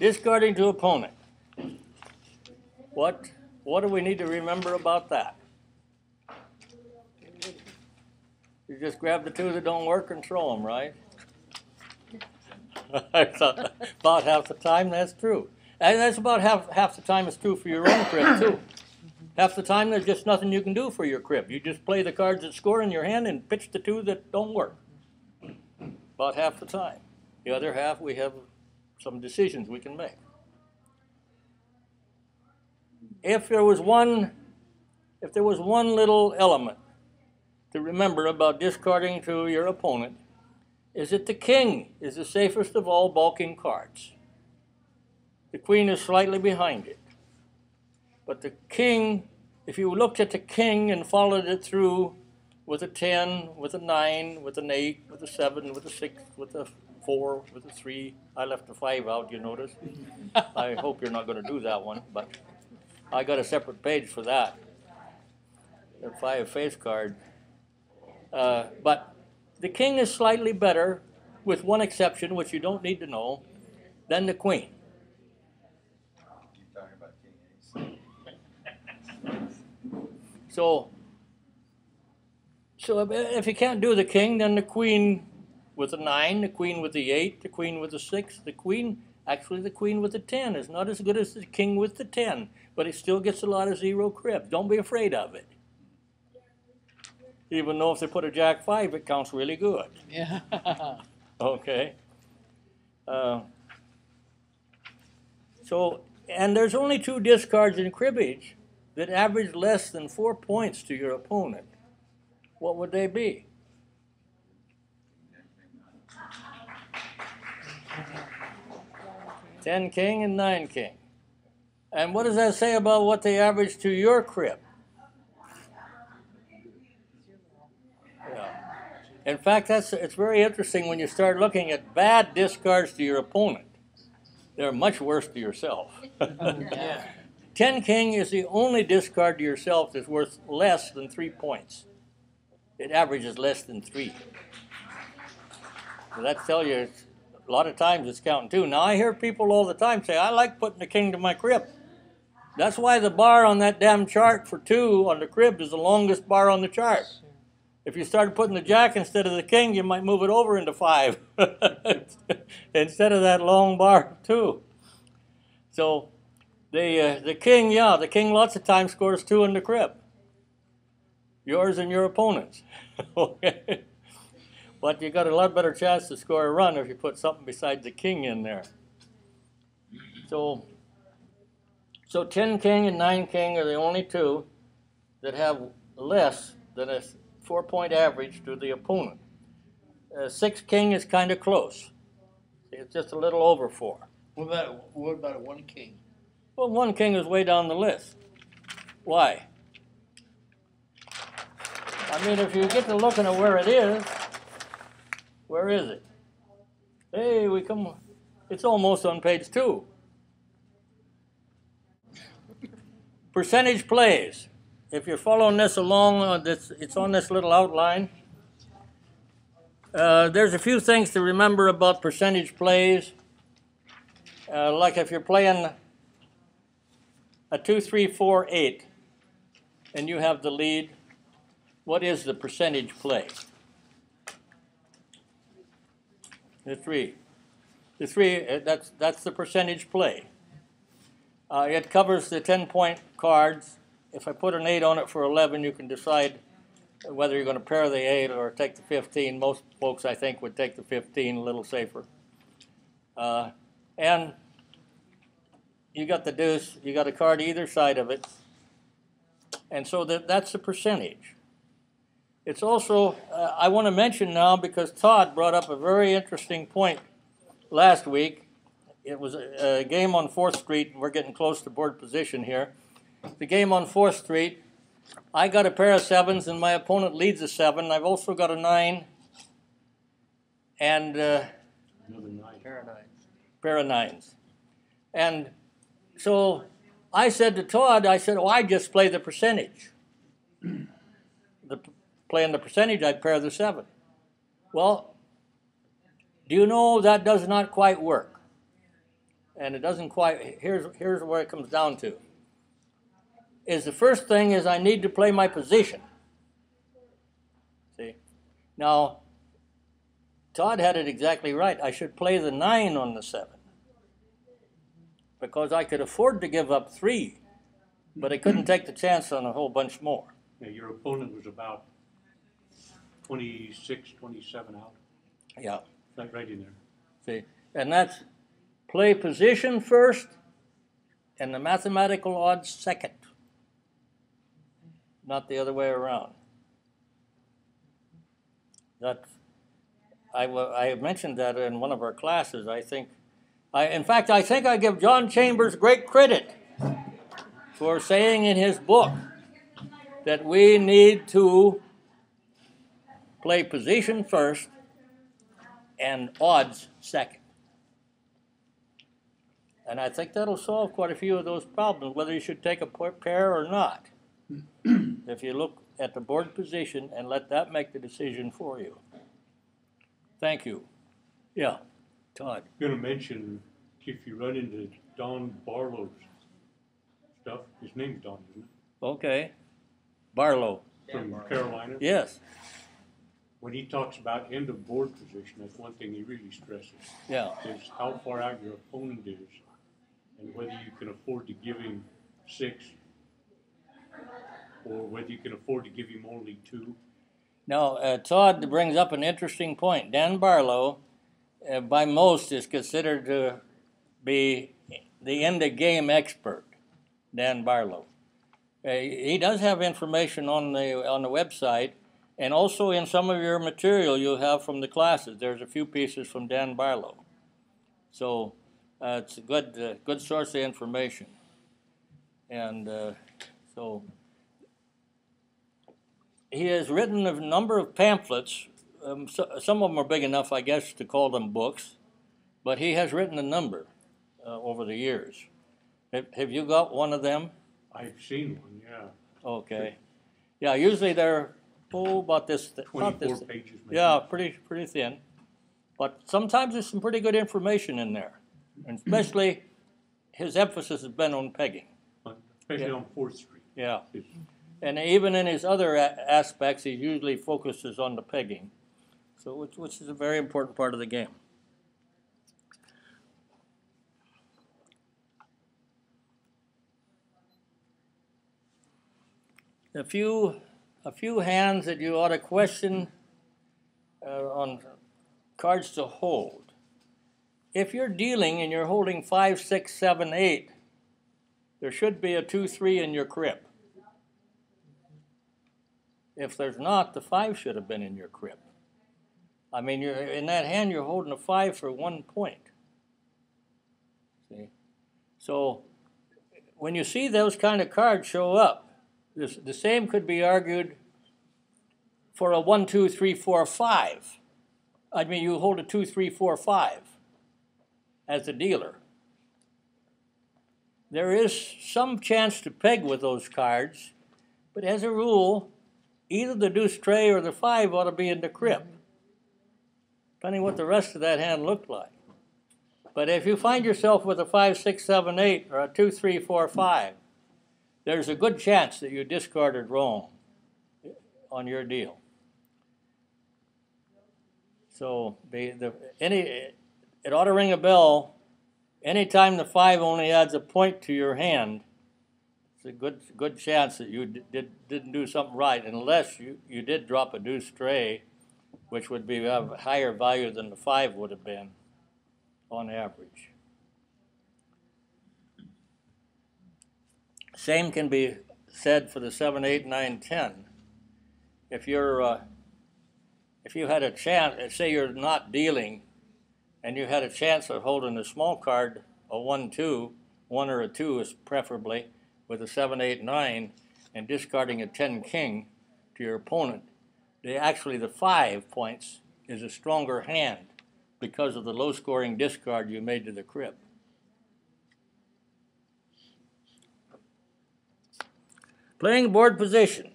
Discarding to opponent. What do we need to remember about that? You just grab the two that don't work and throw them, right? I thought about half the time that's true. And that's about half the time it's true for your own crib, too. Half the time there's just nothing you can do for your crib. You just play the cards that score in your hand and pitch the two that don't work. About half the time. The other half we have some decisions we can make. If there was one little element to remember about discarding to your opponent, is that the king is the safest of all bulking cards. The queen is slightly behind it. But the king, if you looked at the king and followed it through with a 10, with a 9, with an 8, with a 7, with a 6, with a 4, with a 3, I left the 5 out, you notice. I hope you're not going to do that one, but I got a separate page for that. The 5 face card. But the king is slightly better, with one exception, which you don't need to know, than the queen. You're talking about king ace. So if you can't do the king, then the queen with the 9, the queen with the 8, the queen with the 6, the queen with the 10 is not as good as the king with the 10, but it still gets a lot of 0 cribs. Don't be afraid of it. Even though if they put a jack 5, it counts really good. Yeah. Okay. And there's only 2 discards in cribbage that average less than 4 points to your opponent. What would they be? Ten king and 9 king. And what does that say about what they average to your crib? Yeah. In fact, it's very interesting when you start looking at bad discards to your opponent. They're much worse to yourself. Yeah. 10 king is the only discard to yourself that's worth less than 3 points. It averages less than 3. So that tells you a lot of times it's counting 2. Now I hear people all the time say, I like putting the king to my crib. That's why the bar on that damn chart for 2 on the crib is the longest bar on the chart. If you started putting the jack instead of the king, you might move it over into 5 instead of that long bar 2. So the king, the king lots of times scores 2 in the crib. Yours and your opponent's. Okay. But you got a lot better chance to score a run if you put something besides the king in there. So 10 king and 9 king are the only 2 that have less than a 4-point average to the opponent. 6 king is kind of close. It's just a little over 4. What about a 1 king? Well, 1 king is way down the list. Why? I mean, if you get to looking at where it is, where is it? Hey, it's almost on page 2. Percentage plays. If you're following this along, it's on this little outline. There's a few things to remember about percentage plays. Like if you're playing a 2, 3, 4, 8, and you have the lead, what is the percentage play? The 3. The 3, that's the percentage play. It covers the 10-point cards. If I put an 8 on it for 11, you can decide whether you're going to pair the 8 or take the 15. Most folks, I think, would take the 15, a little safer. And you got the deuce. You got a card either side of it. And so that's the percentage. It's also, I want to mention now, because Todd brought up a very interesting point last week. It was a game on 4th Street. We're getting close to board position here. The game on 4th Street, I got a pair of 7s, and my opponent leads a 7. I've also got a 9 and Another 9. pair of 9s. And so I said to Todd, I just play the percentage. Playing the percentage, I'd pair the 7. Well, do you know that does not quite work? and it doesn't quite, here's where it comes down to. Is the first thing is I need to play my position. See? Now, Todd had it exactly right. I should play the 9 on the 7. Because I could afford to give up 3, but I couldn't take the chance on a whole bunch more. Yeah, your opponent was about 26, 27 out. Yeah. Right in there. See, and that's play position first and the mathematical odds second, not the other way around. I mentioned that in one of our classes. In fact, I think I give John Chambers great credit for saying in his book that we need to play position first and odds second. And I think that'll solve quite a few of those problems, whether you should take a pair or not. If you look at the board position and let that make the decision for you. Thank you. Yeah, Todd. I'm going to mention, if you run into Don Barlow's stuff, his name's Don, isn't it? Okay. Barlow. From Carolina. Yes. When he talks about end of board position, that's one thing he really stresses. Yeah. Is how far out your opponent is and whether you can afford to give him 6 or whether you can afford to give him only 2. Now, Todd brings up an interesting point. Dan Barlow, by most, is considered to be the end-of-game expert, Dan Barlow. He does have information on the website, and also in some of your material you have from the classes. There's a few pieces from Dan Barlow. So it's a good source of information. And so he has written a number of pamphlets. Some of them are big enough, I guess, to call them books, but he has written a number over the years. Have you got one of them? I've seen one, yeah. Okay. Yeah, usually they're about this. 24 pages, maybe. Yeah, pretty thin. But sometimes there's some pretty good information in there, and especially his emphasis has been on pegging. Especially on 4th Street. Yeah. And even in his other aspects, he usually focuses on the pegging, so which is a very important part of the game. A few hands that you ought to question on cards to hold. If you're dealing and you're holding 5, 6, 7, 8, there should be a 2, 3 in your crib. If there's not, the 5 should have been in your crib. I mean, in that hand, you're holding a 5 for 1 point. See? So when you see those kind of cards show up, the same could be argued for a 1, 2, 3, 4, 5. I mean, you hold a 2, 3, 4, 5 as a dealer. There is some chance to peg with those cards, but as a rule, either the deuce tray or the 5 ought to be in the crib, depending what the rest of that hand looked like. But if you find yourself with a 5, 6, 7, 8, or a 2, 3, 4, 5, there's a good chance that you discarded wrong on your deal. So it ought to ring a bell anytime the 5 only adds a point to your hand. It's a good chance that you didn't do something right, unless you did drop a deuce tray, which would be of a higher value than the 5 would have been on average. Same can be said for the 7, 8, 9, 10. If you had a chance, say you're not dealing, and you had a chance of holding a small card, a 1, 2, 1 or a 2 is preferably, with a 7, 8, 9, and discarding a 10 king to your opponent, actually the 5 points is a stronger hand because of the low-scoring discard you made to the crib. Playing board position.